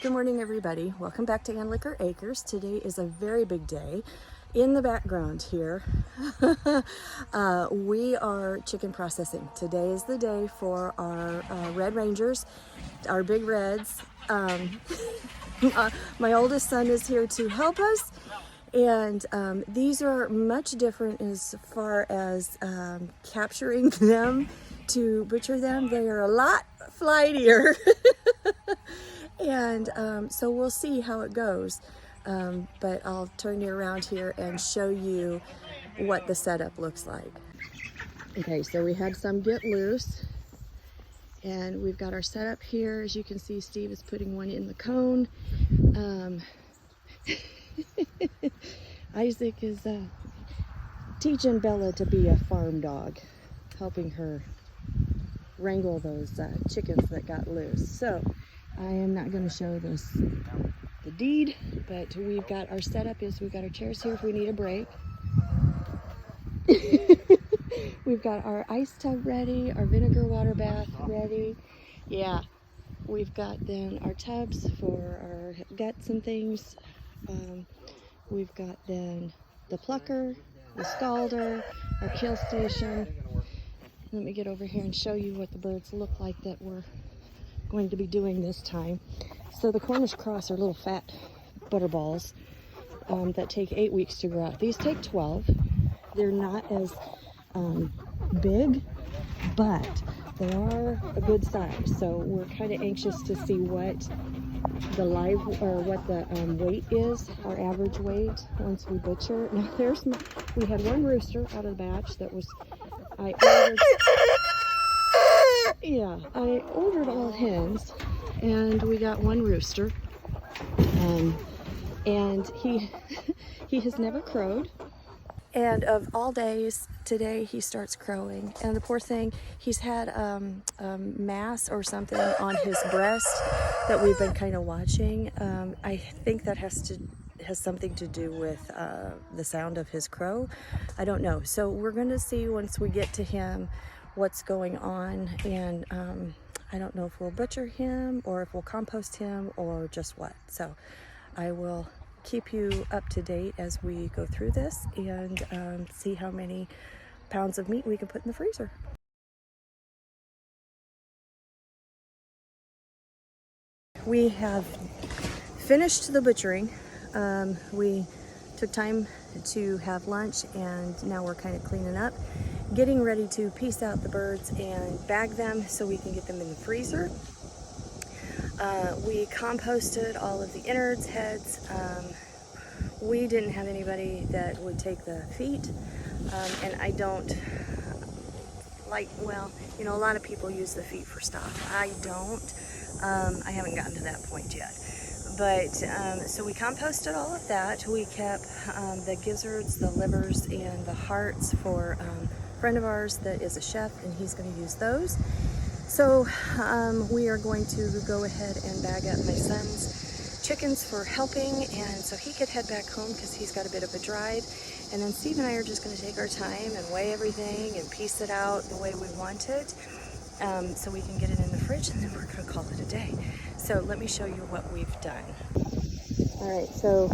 Good morning, everybody. Welcome back to Liquor Acres. Today is a very big day. In the background here, we are chicken processing. Today is the day for our Red Rangers, our big reds. My oldest son is here to help us, and these are much different as far as capturing them to butcher them. They are a lot flightier. And so we'll see how it goes, but I'll turn you around here and show you what the setup looks like. Okay, so we had some get loose, and we've got our setup here. As you can see, Steve is putting one in the cone. Isaac is teaching Bella to be a farm dog, helping her wrangle those chickens that got loose. So I am not going to show this the deed, but we've got our setup is we've got our chairs here if we need a break. We've got our ice tub ready, our vinegar water bath ready. Yeah, we've got then our tubs for our guts and things. We've got then the plucker, the scalder, our kill station. Let me get over here and show you what the birds look like that we're going to be doing this time. So the Cornish cross are little fat butterballs that take 8 weeks to grow out. These take 12. They're not as big, but they are a good size. So we're kind of anxious to see what the live or what the weight is, our average weight once we butcher. Now we had one rooster out of the batch that was I ordered all hens, and we got one rooster, and he has never crowed. And of all days, today he starts crowing. And the poor thing, he's had mass or something on his breast that we've been kind of watching. I think that has something to do with the sound of his crow. I don't know. So we're going to see once we get to him what's going on, and I don't know if we'll butcher him or if we'll compost him or just what. So I will keep you up to date as we go through this and see how many pounds of meat we can put in the freezer. We have finished the butchering. We took time to have lunch, and now we're kind of cleaning up, getting ready to piece out the birds and bag them so we can get them in the freezer. We composted all of the innards, heads. We didn't have anybody that would take the feet, and I don't like, well, you know, a lot of people use the feet for stuff. I don't. I haven't gotten to that point yet. But so we composted all of that. We kept the gizzards, the livers, and the hearts for a friend of ours that is a chef, and he's going to use those. So we are going to go ahead and bag up my son's chickens for helping, and so he could head back home because he's got a bit of a drive. And then Steve and I are just going to take our time and weigh everything and piece it out the way we want it, so we can get it in the fridge, and then we're going to call it a day. So let me show you what we've done. All right, so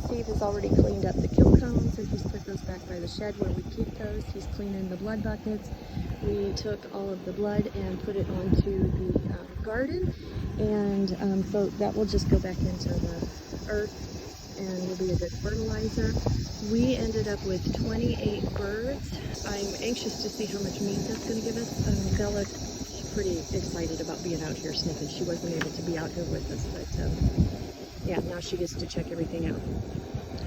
Steve has already cleaned up the kill cones, and he's put those back by the shed where we keep those. He's cleaning the blood buckets. We took all of the blood and put it onto the garden, and so that will just go back into the earth and will be a good fertilizer. We ended up with 28 birds. I'm anxious to see how much meat that's going to give us. Bella, pretty excited about being out here sniffing. She wasn't able to be out here with us, but yeah, now she gets to check everything out.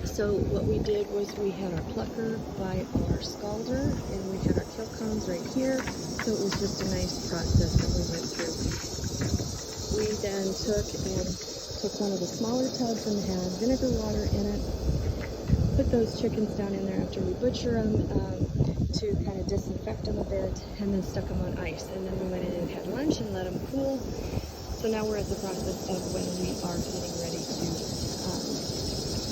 So what we did was we had our plucker by our scalder, and we had our kill cones right here. So it was just a nice process that we went through. We then took one of the smaller tubs and had vinegar water in it, put those chickens down in there after we butcher them, to kind of disinfect them a bit, and then stuck them on ice. And then we went in and had lunch and let them cool. So now we're at the process of when we are getting ready to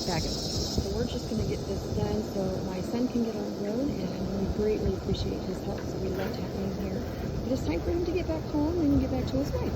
bag them. So we're just going to get this done so my son can get on the road, and we greatly appreciate his help, so we love having him here. But it's time for him to get back home and get back to his wife.